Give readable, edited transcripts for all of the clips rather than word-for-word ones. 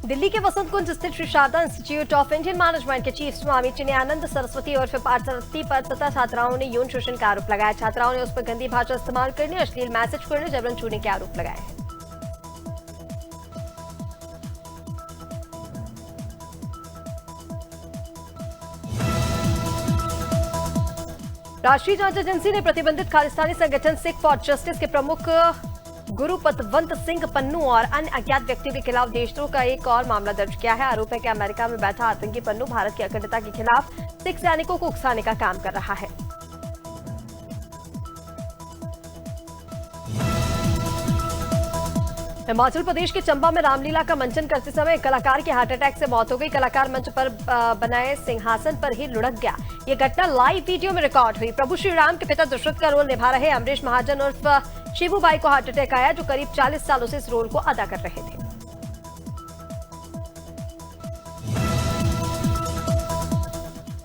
दिल्ली के वसंत कुंज स्थित Shri Sharda institute of Indian management के चीफ स्वामी चिन्मयानंद सरस्वती और पार्थसारथी पर तथा छात्राओं ने यौन शोषण का आरोप लगाया। छात्राओं ने उस पर गंदी भाषा इस्तेमाल करने, अश्लील मैसेज करने, जबरन छूने के आरोप लगाए हैं। राष्ट्रीय जांच एजेंसी ने प्रतिबंधित खालिस्तानी संगठन सिख फॉर जस्टिस के प्रमुख गुरु पतवंत सिंह पन्नू और अन्य अज्ञात व्यक्तियों के खिलाफ देशद्रोह का एक और मामला दर्ज किया है। आरोप है कि अमेरिका में बैठा आतंकी पन्नू भारत की अखंडता के खिलाफ सिख सैनिकों को उकसाने का काम कर रहा है। हिमाचल प्रदेश के चंबा में रामलीला का मंचन करते समय एक कलाकार की हार्ट अटैक से मौत हो गई। कलाकार मंच पर बनाए सिंहासन पर ही लुढ़क गया। ये घटना लाइव वीडियो में रिकॉर्ड हुई। प्रभु श्री राम के पिता दशरथ का रोल निभा रहे अमरीश महाजन उर्फ शिबूबाई को हार्ट अटैक आया, जो करीब 40 सालों से इस रोल को अदा कर रहे थे।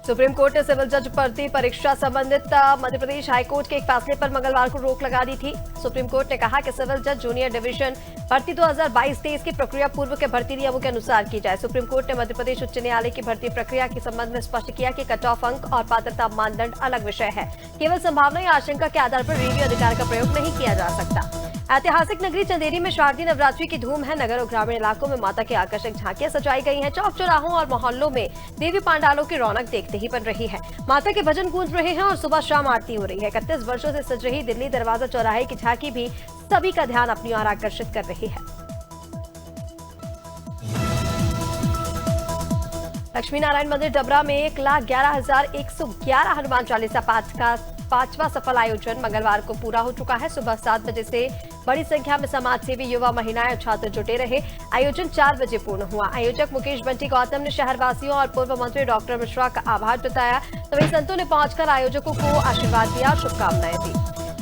सुप्रीम कोर्ट ने सिविल जज भर्ती परीक्षा संबंधित मध्य प्रदेश हाईकोर्ट के एक फैसले पर मंगलवार को रोक लगा दी थी। सुप्रीम कोर्ट ने कहा कि सिविल जज जूनियर डिवीजन भर्ती 2022-23 की प्रक्रिया पूर्व के भर्ती नियमों के अनुसार की जाए। सुप्रीम कोर्ट ने मध्य प्रदेश उच्च न्यायालय की भर्ती प्रक्रिया के संबंध में स्पष्ट किया कि कट ऑफ अंक और पात्रता मानदंड अलग विषय है। केवल संभावना या आशंका के आधार पर रिव्यू अधिकार का प्रयोग नहीं किया जा सकता। ऐतिहासिक नगरी चंदेरी में शारदीय नवरात्रि की धूम है। नगर और ग्रामीण इलाकों में माता की आकर्षक झांकियां सजाई गई हैं। चौक चौराहों और मोहल्लों में देवी पांडालों की रौनक देखते ही बन रही है। माता के भजन गूंज रहे हैं और सुबह शाम आरती हो रही है। 31 वर्षों से सज रही दिल्ली दरवाजा चौराहे की झांकी भी सभी का ध्यान अपनी ओर आकर्षित कर रही है। लक्ष्मी नारायण मंदिर डबरा में 1,11,111 हनुमान चालीसा पाठ का 5वां सफल आयोजन मंगलवार को पूरा हो चुका है। सुबह 7 बजे से बड़ी संख्या में समाज सेवी, युवा, महिलाएं और छात्र जुटे रहे। आयोजन 4 बजे पूर्ण हुआ। आयोजक मुकेश बंटी गौतम ने शहरवासियों और पूर्व मंत्री डॉक्टर मिश्रा का आभार जताया। तो वहीं संतों ने पहुंचकर आयोजकों को आशीर्वाद दिया और शुभकामनाएं दी।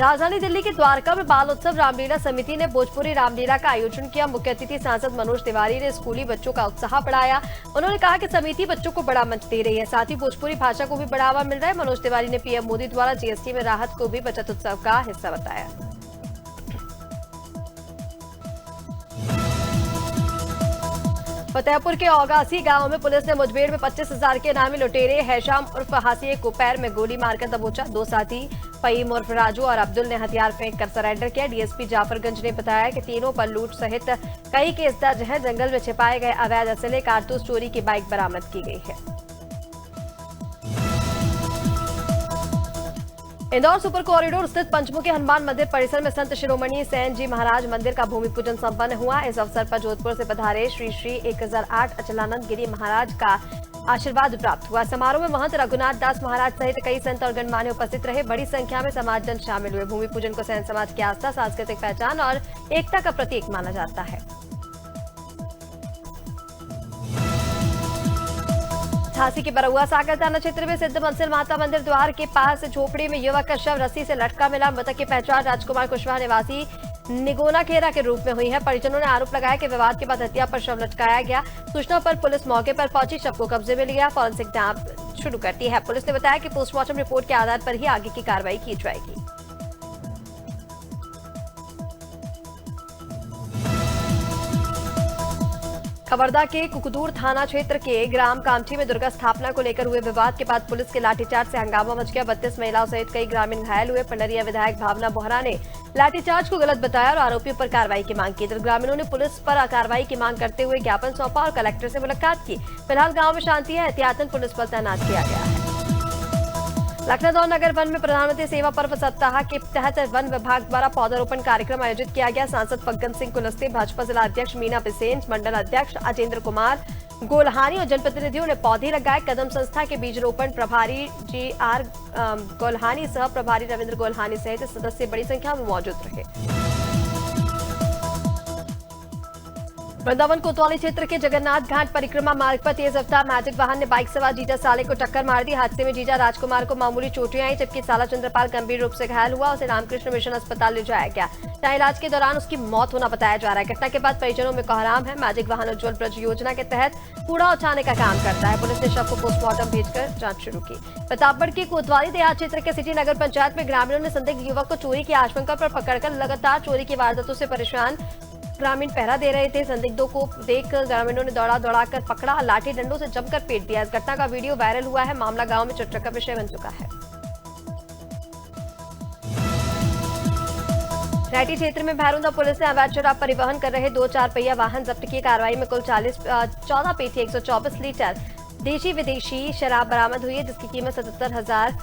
राजधानी दिल्ली के द्वारका में बाल उत्सव रामलीला समिति ने भोजपुरी रामलीला का आयोजन किया। मुख्य अतिथि सांसद मनोज तिवारी ने स्कूली बच्चों का उत्साह बढ़ाया। उन्होंने कहा कि समिति बच्चों को बड़ा मंच दे रही है, साथ ही भोजपुरी भाषा को भी बढ़ावा मिल रहा है। मनोज तिवारी ने पीएम मोदी द्वारा जीएसटी में राहत को भी बचत उत्सव का हिस्सा बताया। फतेहपुर के औगासी गांव में पुलिस ने मुठभेड़ में 25,000 के इनामी लुटेरे हैशाम उर्फ हासिए को पैर में गोली मारकर दबोचा। 2 साथी फहीम उर्फ राजू और अब्दुल ने हथियार फेंक कर सरेंडर किया। डीएसपी जाफरगंज ने बताया कि तीनों पर लूट सहित कई केस दर्ज हैं। जंगल में छिपाए गए अवैध असले, कारतूस, चोरी की बाइक बरामद की गई है। इंदौर सुपर कॉरिडोर स्थित पंचमुखी हनुमान मंदिर परिसर में संत शिरोमणि सेन जी महाराज मंदिर का भूमि पूजन संपन्न हुआ। इस अवसर पर जोधपुर से पधारे श्री श्री 1008 अचलानंद गिरी महाराज का आशीर्वाद प्राप्त हुआ। समारोह में महंत रघुनाथ दास महाराज सहित कई संत और गणमान्य उपस्थित रहे। बड़ी संख्या में समाजजन शामिल हुए। भूमि पूजन को सेन समाज की आस्था, सांस्कृतिक पहचान और एकता का प्रतीक माना जाता है। झांसी के बरुआ सागर थाना क्षेत्र में सिद्ध मंसिल माता मंदिर द्वार के पास झोपड़ी में युवक का शव रस्सी से लटका मिला। मृतक की पहचान राजकुमार कुशवाहा निवासी निगोना खेरा के रूप में हुई है। परिजनों ने आरोप लगाया कि विवाद के बाद हत्या पर शव लटकाया गया। सूचना पर पुलिस मौके पर पहुंची, शव को कब्जे में लिया। फॉरेंसिक जांच शुरू कर दी है। पुलिस ने बताया कि पोस्टमार्टम रिपोर्ट के आधार पर ही आगे की कार्रवाई की जाएगी। खबरदा के कुकदूर थाना क्षेत्र के ग्राम कामठी में दुर्गा स्थापना को लेकर हुए विवाद के बाद पुलिस के लाठीचार्ज से हंगामा मच गया। 32 महिलाओं सहित कई ग्रामीण घायल हुए। पंडरिया विधायक भावना बोहरा ने लाठीचार्ज को गलत बताया और आरोपियों पर कार्रवाई की मांग की। तो ग्रामीणों ने पुलिस पर कार्रवाई की मांग करते हुए ज्ञापन सौंपा और कलेक्टर से मुलाकात की। फिलहाल गाँव में शांति है। एहतियातन पुलिस बल तैनात किया गया है। लखनऊ नगर वन में प्रधानमंत्री सेवा पर्व सप्ताह के तहत वन विभाग द्वारा पौधारोपण कार्यक्रम आयोजित किया गया। सांसद फग्गन सिंह कुलस्ते, भाजपा जिला अध्यक्ष मीना बिसेन, मंडल अध्यक्ष अजेंद्र कुमार गोल्हानी और जनप्रतिनिधियों ने पौधे लगाए। कदम संस्था के बीज रोपण प्रभारी GR गोल्हानी, सह प्रभारी रविंद्र गोल्हानी सहित सदस्य बड़ी संख्या में मौजूद रहे। वृंदावन कोतवाली क्षेत्र के जगन्नाथ घाट परिक्रमा मार्ग पर तेज रफ्तार मैजिक वाहन ने बाइक सवार जीजा साले को टक्कर मार दी। हादसे में जीजा राजकुमार को मामूली चोटें आई, जबकि साला चंद्रपाल गंभीर रूप से घायल हुआ। उसे रामकृष्ण मिशन अस्पताल ले जाया गया, जहां इलाज के दौरान उसकी मौत होना बताया जा रहा है। घटना के बाद परिजनों में कोहराम है। मैजिक वाहन उज्जवल ब्रज योजना के तहत कूड़ा उठाने का काम करता है। पुलिस ने शव को पोस्टमार्टम भेजकर जांच शुरू की। प्रतापगढ़ के कोतवाली देहात क्षेत्र के सिटी नगर पंचायत में ग्रामीणों ने संदिग्ध युवक को चोरी की आशंका पर पकड़कर लगातार चोरी की वारदातों से परेशान ग्रामीण पहरा दे रहे थे। संदिग्धों को देख ग्रामीणों ने दौड़ाकर पकड़ा, लाठी डंडों से जमकर पीट दिया। इस घटना का वीडियो वायरल हुआ है। मामला गांव में चर्चा का विषय बन चुका है। रैटी क्षेत्र में भैरुंदा पुलिस ने अवैध शराब परिवहन कर रहे 2 4 पहिया वाहन जब्त किए। कार्रवाई में कुल 14 पेटी 124 लीटर देशी विदेशी शराब बरामद हुई है, जिसकी कीमत 77,000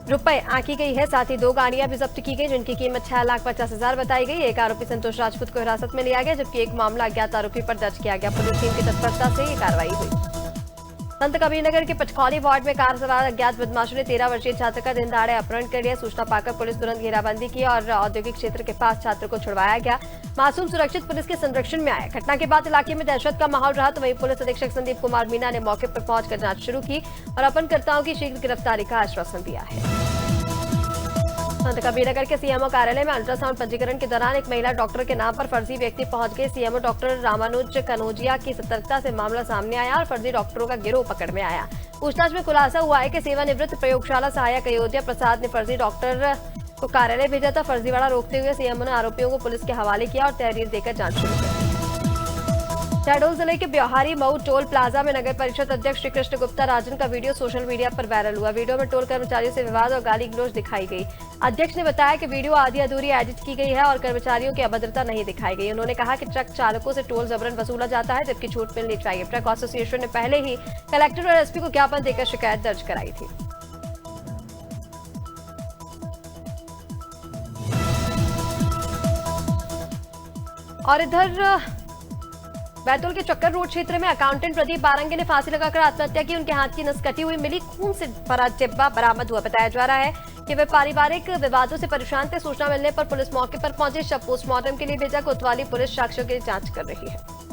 रुपए आंकी गई है। साथ ही 2 गाड़ियां भी जब्त की गई, जिनकी कीमत 6,50,000 बताई गई। एक आरोपी संतोष राजपूत को हिरासत में लिया गया, जबकि एक मामला अज्ञात आरोपी पर दर्ज किया गया। पुलिस टीम की तत्परता से ये कार्रवाई हुई। संत कबीरनगर के पचखौली वार्ड में कार सवार अज्ञात बदमाशों ने 13 वर्षीय छात्र का दिन दहाड़े अपहरण कर लिया। सूचना पाकर पुलिस तुरंत घेराबंदी की और औद्योगिक क्षेत्र के पास छात्र को छुड़वाया गया। मासूम सुरक्षित पुलिस के संरक्षण में आया। घटना के बाद इलाके में दहशत का माहौल रहा, तो वहीं पुलिस अधीक्षक संदीप कुमार मीना ने मौके पर पहुंचकर जांच शुरू की और अपहरणकर्ताओं की शीघ्र गिरफ्तारी का आश्वासन दिया है। संत कबीरनगर के सीएमओ कार्यालय में अल्ट्रासाउंड पंजीकरण के दौरान एक महिला डॉक्टर के नाम पर फर्जी व्यक्ति पहुंच गए। सीएमओ डॉक्टर रामानुज कनौजिया की सतर्कता से मामला सामने आया और फर्जी डॉक्टरों का गिरोह पकड़ में आया। पूछताछ में खुलासा हुआ है कि सेवानिवृत्त प्रयोगशाला सहायक अयोध्या प्रसाद ने फर्जी डॉक्टर को कार्यालय भेजा था। फर्जीवाड़ा रोकते हुए सीएमओ ने आरोपियों को पुलिस के हवाले किया और तहरीर देकर जांच शुरू कर दी। शहडोल जिले के ब्यौहारी मऊ टोल प्लाजा में नगर परिषद अध्यक्ष श्री कृष्ण गुप्ता राजन का वीडियो सोशल मीडिया पर वायरल हुआ। वीडियो में टोल कर्मचारियों से विवाद और गाली गलौज दिखाई गई। अध्यक्ष ने बताया कि वीडियो आधी अधूरी एडिट की गई है और कर्मचारियों की अभद्रता नहीं दिखाई गई। उन्होंने कहा कि ट्रक चालकों से टोल जबरन वसूला जाता है, जबकि छूट मिलनी चाहिए। ट्रक एसोसिएशन ने पहले ही कलेक्टर और एसपी को ज्ञापन देकर शिकायत दर्ज कराई थी। और इधर बैतूल के चक्कर रोड क्षेत्र में अकाउंटेंट प्रदीप बारंगे ने फांसी लगाकर आत्महत्या की। उनके हाथ की नस कटी हुई मिली, खून से भरा डिब्बा बरामद हुआ। बताया जा रहा है कि वे पारिवारिक विवादों से परेशान थे। सूचना मिलने पर पुलिस मौके पर पहुंची। शव पोस्टमार्टम के लिए भेजा। कोतवाली पुलिस साक्ष्यों की जांच कर रही है।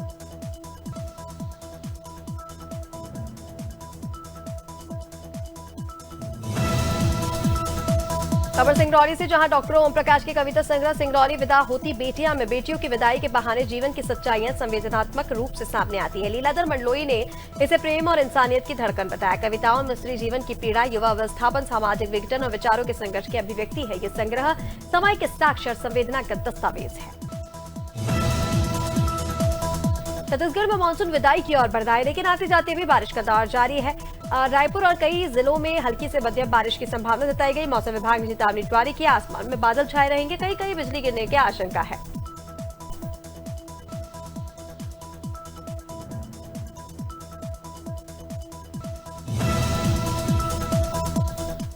खबर सिंगरौली से, जहां डॉक्टर ओम प्रकाश की कविता संग्रह सिंगरौली विदा होती बेटियां में बेटियों की विदाई के बहाने जीवन की सच्चाइयां संवेदनात्मक रूप से सामने आती है। लीलाधर मंडलोई ने इसे प्रेम और इंसानियत की धड़कन बताया। कविताओं में स्त्री जीवन की पीड़ा, युवा अवस्थापन, सामाजिक विघटन और विचारों के संघर्ष की अभिव्यक्ति है। ये संग्रह समय के साक्ष्य और संवेदना का दस्तावेज है। छत्तीसगढ़ में मानसून विदाई की ओर बढ़ रहा है, लेकिन आते जाते भी बारिश का दौर जारी है। रायपुर और कई जिलों में हल्की से मध्यम बारिश की संभावना जताई गई। मौसम विभाग ने चेतावनी जारी की। आसमान में बादल छाए रहेंगे, कहीं कहीं बिजली गिरने की आशंका है।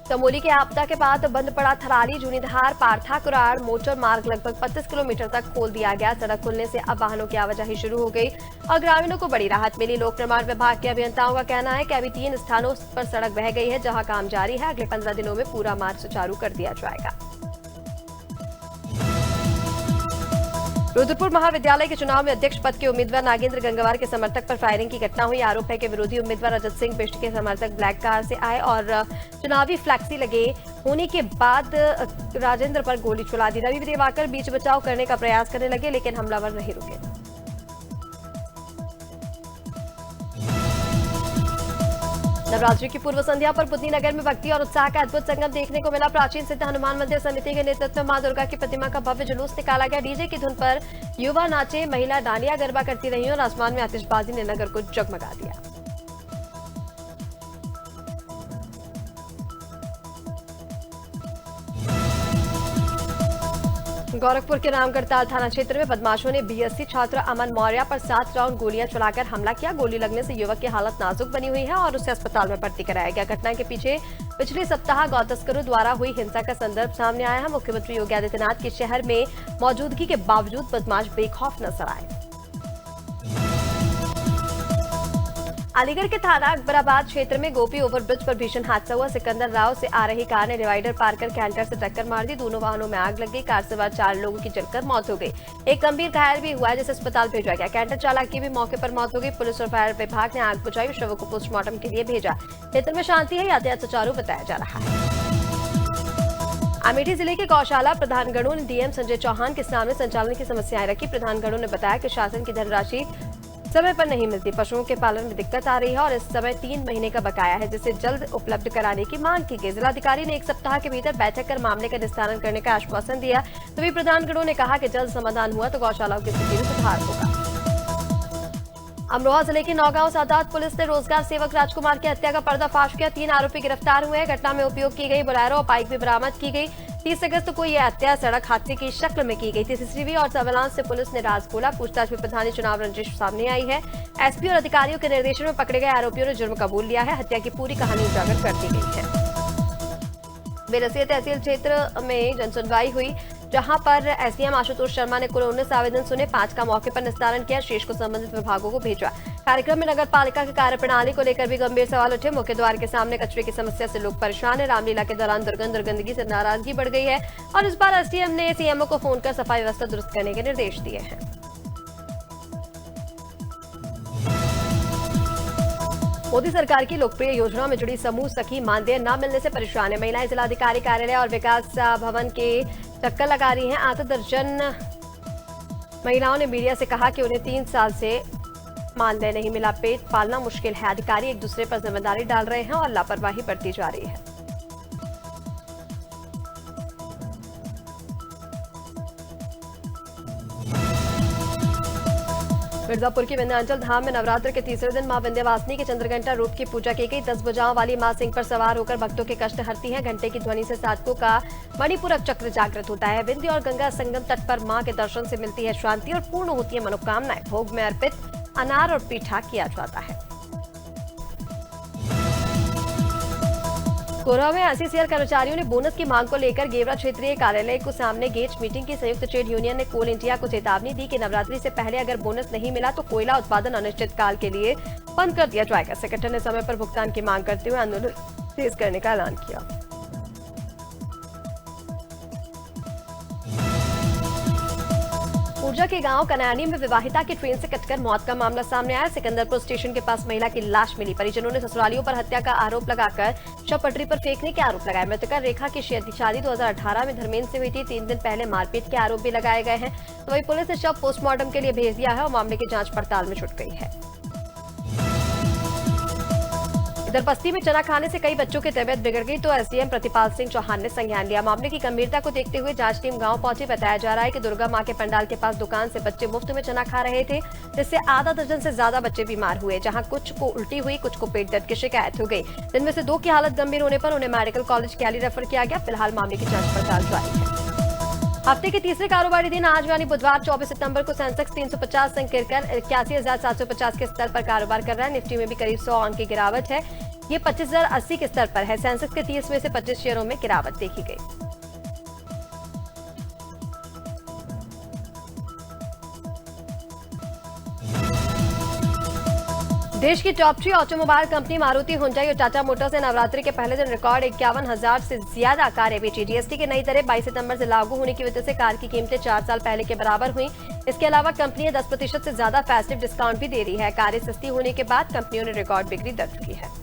चमोली के आपदा के बाद बंद पड़ा थराली जूनीधार पारथा कुराड़ मोटर मार्ग लगभग 25 किलोमीटर तक खोल दिया गया। सड़क खुलने से अब वाहनों की आवाजाही शुरू हो गई और ग्रामीणों को बड़ी राहत मिली। लोक निर्माण विभाग के अभियंताओं का कहना है कि अभी 3 स्थानों पर सड़क बह गई है, जहां काम जारी है। अगले 15 दिनों में पूरा मार्ग सुचारू कर दिया जाएगा। रुद्रपुर महाविद्यालय के चुनाव में अध्यक्ष पद के उम्मीदवार नागेंद्र गंगवार के समर्थक पर फायरिंग की घटना हुई। आरोप है कि विरोधी उम्मीदवार अजत सिंह बिष्ट के समर्थक ब्लैक कार से आए और चुनावी फ्लैक्सी लगे होने के बाद राजेंद्र पर गोली चला दी। रवि दिवाकर बीच बचाव करने का प्रयास करने लगे, लेकिन हमलावर नहीं रुके। नवरात्रि की पूर्व संध्या पर बुद्धि नगर में भक्ति और उत्साह का अद्भुत संगम देखने को मिला। प्राचीन सिद्ध हनुमान मंदिर समिति के नेतृत्व में मां दुर्गा की प्रतिमा का भव्य जुलूस निकाला गया। डीजे की धुन पर युवा नाचे, महिला डांडिया गरबा करती रही और आसमान में आतिशबाजी ने नगर को जगमगा दिया। गोरखपुर के रामगढ़ताल थाना क्षेत्र में बदमाशों ने बीएससी छात्र अमन मौर्य पर 7 राउंड गोलियां चलाकर हमला किया। गोली लगने से युवक की हालत नाजुक बनी हुई है और उसे अस्पताल में भर्ती कराया गया। घटना के पीछे पिछले सप्ताह गौ तस्करों द्वारा हुई हिंसा का संदर्भ सामने आया है। मुख्यमंत्री योगी आदित्यनाथ के शहर में मौजूदगी के बावजूद बदमाश बेखौफ नजर आए। अलीगढ़ के थाना अकबराबाद क्षेत्र में गोपी ओवरब्रिज पर भीषण हादसा हुआ। सिकंदर राव से आ रही कार ने डिवाइडर पार कर कैंटर से टक्कर मार दी। दोनों वाहनों में आग लग गई। कार सवार 4 लोगों की जलकर मौत हो गई। एक गंभीर घायल भी हुआ है, जिसे अस्पताल भेजा गया। कैंटर चालक की भी मौके पर मौत हो गई। पुलिस और फायर विभाग ने आग बुझाई, शवों को पोस्टमार्टम के लिए भेजा। क्षेत्र में शांति है, यातायात सुचारू बताया जा रहा है। अमेठी जिले के गौशाला प्रधानगणों ने डीएम संजय चौहान के सामने संचालन की समस्याएं रखी। प्रधानगणों ने बताया कि शासन की धनराशि समय पर नहीं मिलती, पशुओं के पालन में दिक्कत आ रही है और इस समय 3 महीने का बकाया है, जिसे जल्द उपलब्ध कराने की मांग की गई। जिलाधिकारी ने 1 सप्ताह के भीतर बैठक कर मामले का निस्तारण करने का आश्वासन दिया। तभी प्रधानगणों ने कहा कि जल्द समाधान हुआ तो गौशालाओं की स्थिति में सुधार होगा। अमरोहा जिले की नौगांव सादात पुलिस ने रोजगार सेवक राजकुमार की हत्या का पर्दाफाश किया। 3 आरोपी गिरफ्तार हुए हैं। घटना में उपयोग की गई बोलेरो और बाइक भी बरामद की गई। 30 अगस्त को यह हत्या सड़क हादसे की शक्ल में की गई थी। सीसीटीवी और सर्विलांस से पुलिस ने राज खोला। पूछताछ में प्रधानी चुनाव रंजिश सामने आई है। एसपी और अधिकारियों के निर्देशन में पकड़े गए आरोपियों ने जुर्म कबूल लिया है। हत्या की पूरी कहानी उजागर कर दी गई है। बेरसिया तहसील क्षेत्र में जनसुनवाई हुई, जहां पर एसडीएम आशुतोष शर्मा ने कुल 19 आवेदन सुने। 5 का मौके पर निस्तारण किया, शेष को संबंधित विभागों को भेजा। कार्यक्रम में नगर पालिका की कार्यप्रणाली को लेकर भी गंभीर सवाल उठे। मुख्य द्वार के सामने कचरे की समस्या से लोग परेशान है। रामलीला के दौरान दुर्गंध और गंदगी से नाराजगी बढ़ गई है और इस बार एसडीएम ने सीएमओ को फोन कर सफाई व्यवस्था दुरुस्त करने के निर्देश दिए हैं। मोदी सरकार की लोकप्रिय योजनाओं में जुड़ी समूह सखी मानदेय न मिलने से परेशान है। महिलाएं जिलाधिकारी कार्यालय और विकास भवन के चक्कर लगा रही हैं। 8 दर्जन महिलाओं ने मीडिया से कहा कि उन्हें 3 साल से मानदेय नहीं मिला। पेट पालना मुश्किल है। अधिकारी एक दूसरे पर जिम्मेदारी डाल रहे हैं और लापरवाही बरती जा रही है। मिर्जापुर की विंध्याचल धाम में नवरात्र के तीसरे दिन मां विंध्यवासिनी के चंद्रघंटा रूप की पूजा की गई। 10 भुजाओं वाली मां सिंह पर सवार होकर भक्तों के कष्ट हरती हैं। घंटे की ध्वनि से साधकों का मणिपूरक चक्र जागृत होता है। विंध्य और गंगा संगम तट पर मां के दर्शन से मिलती है शांति और पूर्ण होती है मनोकामनाएं। भोग में अर्पित अनार और पीठा किया जाता है। कोरबा में आईसीसीआर कर्मचारियों ने बोनस की मांग को लेकर गेवरा क्षेत्रीय कार्यालय को सामने गेट मीटिंग की। संयुक्त ट्रेड यूनियन ने कोल इंडिया को चेतावनी दी कि नवरात्रि से पहले अगर बोनस नहीं मिला तो कोयला उत्पादन अनिश्चित काल के लिए बंद कर दिया जाएगा। संगठन ने समय पर भुगतान की मांग करते हुए आंदोलन तेज करने का ऐलान किया। ऊर्जा के गांव कनानी में विवाहिता की ट्रेन से कटकर मौत का मामला सामने आया। सिकंदरपुर स्टेशन के पास महिला की लाश मिली। परिजनों ने ससुरालियों पर हत्या का आरोप लगाकर शव पटरी पर फेंकने के आरोप लगाए। मृतका रेखा की शादी 2018 में धर्मेंद्र से हुई थी। 3 दिन पहले मारपीट के आरोप भी लगाए गए हैं। तो वही पुलिस ने शव पोस्टमार्टम के लिए भेज दिया है और मामले की जांच पड़ताल में जुट गई है। इधर बस्ती में चना खाने से कई बच्चों की तबीयत बिगड़ गई तो एसडीएम प्रतिपाल सिंह चौहान ने संज्ञान लिया। मामले की गंभीरता को देखते हुए जांच टीम गांव पहुंची। बताया जा रहा है कि दुर्गा मां के पंडाल के पास दुकान से बच्चे मुफ्त में चना खा रहे थे, जिससे आधा दर्जन से ज्यादा बच्चे बीमार हुए। जहां कुछ को उल्टी हुई, कुछ को पेट दर्द की शिकायत हो गई। जिनमें से 2 की हालत गंभीर होने पर उन्हें मेडिकल कॉलेज कैली रेफर किया गया। फिलहाल मामले की जांच पड़ताल जारी है। हफ्ते के तीसरे कारोबारी दिन आज यानी बुधवार 24 सितंबर को सेंसेक्स 350 अंक गिरकर 81,750 के स्तर पर कारोबार कर रहा है। निफ्टी में भी करीब 100 अंक की गिरावट है। ये 25,080 के स्तर पर है। सेंसेक्स के 30 में से 25 शेयरों में गिरावट देखी गई। देश की top 3 automobile company Maruti, Hyundai और टाटा मोटर्स ने नवरात्रि के पहले दिन रिकॉर्ड 51,000 से ज्यादा कारें बेची। जीएसटी की नई दरें 22 सितंबर से लागू होने की वजह से कार की कीमतें 4 साल पहले के बराबर हुई। इसके अलावा कंपनियां 10% से ज्यादा फेस्टिव डिस्काउंट भी दे रही है। कारें सस्ती होने के बाद कंपनियों ने रिकॉर्ड बिक्री दर्ज की है।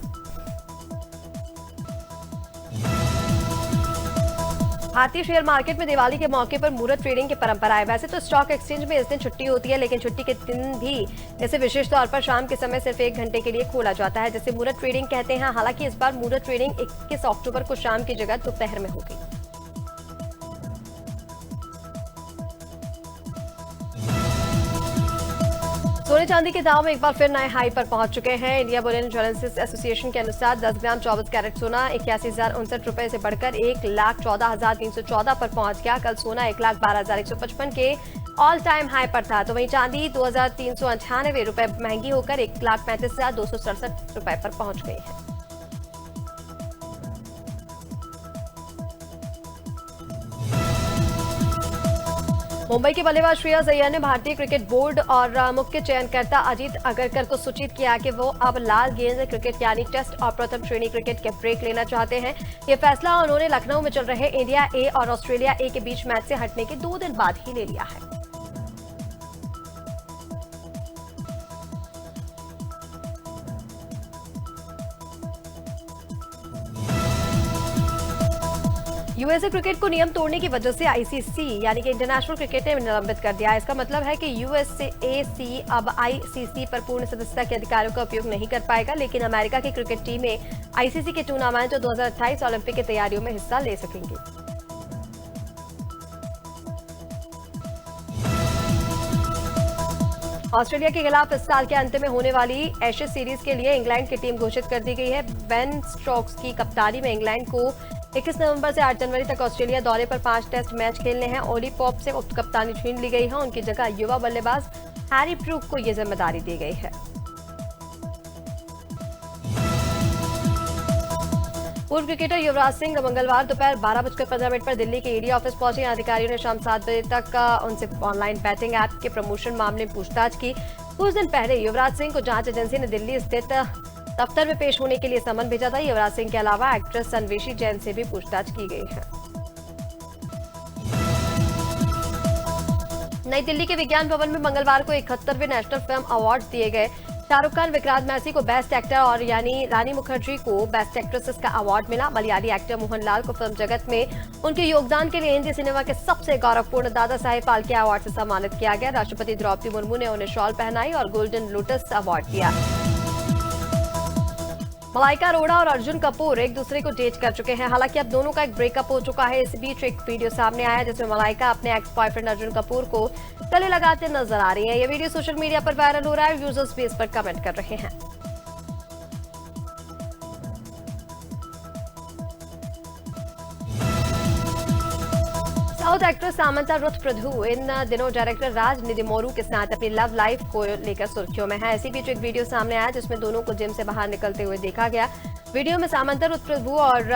भारतीय शेयर मार्केट में दिवाली के मौके पर मुहूर्त ट्रेडिंग की परंपरा है। वैसे तो स्टॉक एक्सचेंज में इस दिन छुट्टी होती है, लेकिन छुट्टी के दिन भी इसे विशेष तौर पर शाम के समय सिर्फ 1 घंटे के लिए खोला जाता है, जिसे मुहूर्त ट्रेडिंग कहते हैं। हालांकि इस बार मुहूर्त ट्रेडिंग 21 अक्टूबर को शाम की जगह दोपहर में होगी। सोने चांदी के दाम एक बार फिर नए हाई पर पहुंच चुके हैं। इंडिया बुलियन ज्वेलर्स एसोसिएशन के अनुसार 10 ग्राम 24 कैरेट सोना 81,059 रुपए से बढ़कर 1,14,314 पर पहुंच गया। कल सोना 1,12,155 के ऑल टाइम हाई पर था, तो वहीं चांदी 2,398 रुपए महंगी होकर 1,35,267 रुपए पर पहुंच गई है। मुंबई के बल्लेबाज श्रेयस अय्यर ने भारतीय क्रिकेट बोर्ड और मुख्य चयनकर्ता अजीत अगरकर को सूचित किया कि वो अब लाल गेंद क्रिकेट यानी टेस्ट और प्रथम श्रेणी क्रिकेट के ब्रेक लेना चाहते हैं। ये फैसला उन्होंने लखनऊ में चल रहे इंडिया ए और ऑस्ट्रेलिया ए के बीच मैच से हटने के 2 दिन बाद ही ले लिया है। यूएसए क्रिकेट को नियम तोड़ने की वजह से आईसीसी यानी कि इंटरनेशनल क्रिकेट ने निलंबित कर दिया है। इसका मतलब है कि यूएसएसी अब आईसीसी पर पूर्ण सदस्यता के अधिकारों का उपयोग नहीं कर पाएगा, लेकिन अमेरिका की क्रिकेट टीमें आईसीसी के टूर्नामेंट और 2028 ओलंपिक की तैयारियों में हिस्सा ले सकेंगी। ऑस्ट्रेलिया के खिलाफ इस साल के अंत में होने वाली एशेज सीरीज के लिए इंग्लैंड की टीम घोषित कर दी गई है। बेन स्टोक्स की कप्तानी में इंग्लैंड को 21 नवंबर से 8 जनवरी तक ऑस्ट्रेलिया दौरे पर 5 टेस्ट मैच खेलने हैं। ओली पॉप से उप कप्तानी छीन ली गई है। उनकी जगह युवा बल्लेबाज हैरी ब्रूक को यह जिम्मेदारी दी गई है। पूर्व क्रिकेटर युवराज सिंह मंगलवार दोपहर 12:15 पर दिल्ली के ईडी ऑफिस पहुंचे। अधिकारियों ने शाम 7 बजे तक उनसे ऑनलाइन बैटिंग ऐप के प्रमोशन मामले में पूछताछ की। कुछ दिन पहले युवराज सिंह को जांच एजेंसी ने दिल्ली स्थित दफ्तर में पेश होने के लिए समन भेजा था। युवराज सिंह के अलावा एक्ट्रेस अन्वेषी जैन से भी पूछताछ की गई है। नई दिल्ली के विज्ञान भवन में मंगलवार को 71वें नेशनल फिल्म अवार्ड दिए गए। शाहरुख खान, विक्रांत मैसी को बेस्ट एक्टर और यानी रानी मुखर्जी को बेस्ट एक्ट्रेसेस का अवार्ड मिला। मलयाली एक्टर मोहनलाल को फिल्म जगत में उनके योगदान के लिए हिंदी सिनेमा के सबसे गौरवपूर्ण दादा साहेब फाल्के अवार्ड से सम्मानित किया गया। राष्ट्रपति द्रौपदी मुर्मू ने उन्हें शॉल पहनाई और गोल्डन लोटस अवार्ड दिया। मलाइका अरोड़ा और अर्जुन कपूर एक दूसरे को डेट कर चुके हैं। हालांकि अब दोनों का एक ब्रेकअप हो चुका है। इस बीच एक वीडियो सामने आया जिसमें मलाइका अपने एक्स बॉयफ्रेंड अर्जुन कपूर को गले लगाते नजर आ रही हैं। यह वीडियो सोशल मीडिया पर वायरल हो रहा है। यूजर्स भी इस पर कमेंट कर रहे हैं। साउथ एक्ट्रेस सामंता रुथ प्रभु इन दिनों डायरेक्टर राज निधिमोरू के साथ अपनी लव लाइफ को लेकर सुर्खियों में है। इसी बीच एक वीडियो सामने आया जिसमें दोनों को जिम से बाहर निकलते हुए देखा गया। वीडियो में सामंता रुथ प्रभु और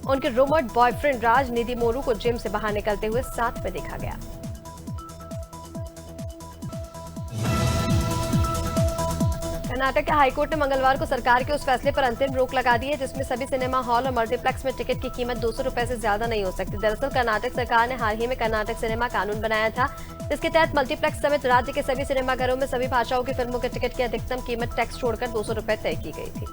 उनके रूमर्ड बॉयफ्रेंड राज निधिमोरू को जिम से बाहर निकलते हुए साथ में देखा गया। कर्नाटक के हाईकोर्ट ने मंगलवार को सरकार के उस फैसले पर अंतिम रोक लगा दी है जिसमें सभी सिनेमा हॉल और मल्टीप्लेक्स में टिकट की कीमत 200 रुपए से ज्यादा नहीं हो सकती। दरअसल कर्नाटक सरकार ने हाल ही में कर्नाटक सिनेमा कानून बनाया था। इसके तहत मल्टीप्लेक्स समेत राज्य के सभी सिनेमाघरों में सभी भाषाओं की फिल्मों के टिकट की अधिकतम कीमत टैक्स छोड़कर 200 रुपए तय की गई थी।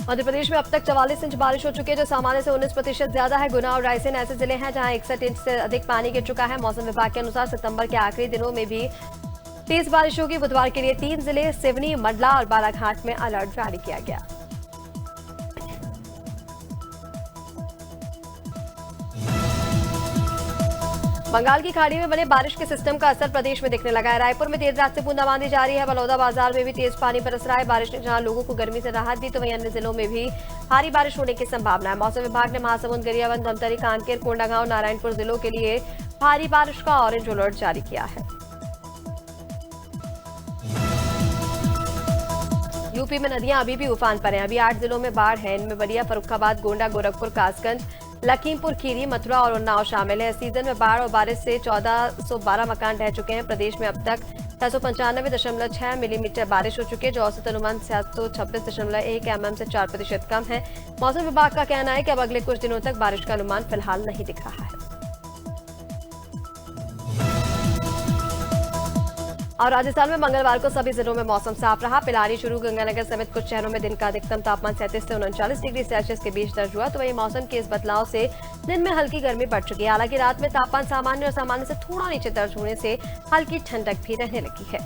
मध्य प्रदेश में अब तक 44 इंच बारिश हो चुकी है जो सामान्य से 19% ज्यादा है। गुना और रायसेन ऐसे जिले हैं जहां 61 इंच से अधिक पानी गिर चुका है। मौसम विभाग के अनुसार सितंबर के आखिरी दिनों में भी तेज बारिश होगी। बुधवार के लिए 3 जिले सिवनी, मंडला और बालाघाट में अलर्ट जारी किया गया। बंगाल की खाड़ी में बने बारिश के सिस्टम का असर प्रदेश में दिखने लगा है। रायपुर में देर रात से बूंदाबांदी जारी है। बलौदा बाजार में भी तेज पानी बरस रहा है। बारिश ने जहां लोगों को गर्मी से राहत दी तो वहीं अन्य जिलों में भी भारी बारिश होने की संभावना है। मौसम विभाग ने महासमुंद, गरियाबंद, धमतरी, कांकेर, कोंडागांव, नारायणपुर जिलों के लिए भारी बारिश का ऑरेंज अलर्ट जारी किया है। यूपी में नदियां अभी भी उफान पर हैं। अभी 8 जिलों में बाढ़ है। इनमें बलिया, फर्रुखाबाद, गोंडा, गोरखपुर, कासगंज, लखीमपुर खीरी, मथुरा और उन्नाव शामिल है। सीजन में बाढ़ और बारिश से 1412 मकान ढह चुके हैं। प्रदेश में अब तक 695.6 मिलीमीटर बारिश हो चुकी है जो औसत अनुमान 726.1 mm से 4% कम है। मौसम विभाग का कहना है कि अब अगले कुछ दिनों तक बारिश का अनुमान फिलहाल नहीं दिख रहा है। और राजस्थान में मंगलवार को सभी जिलों में मौसम साफ रहा। पिलानी, चूरू, गंगानगर समेत कुछ शहरों में दिन का अधिकतम तापमान 37 से 39 डिग्री सेल्सियस के बीच दर्ज हुआ। तो वहीं मौसम के इस बदलाव से दिन में हल्की गर्मी बढ़ चुकी है। हालांकि रात में तापमान सामान्य और सामान्य से थोड़ा नीचे दर्ज होने से हल्की ठंडक भी रहने लगी है।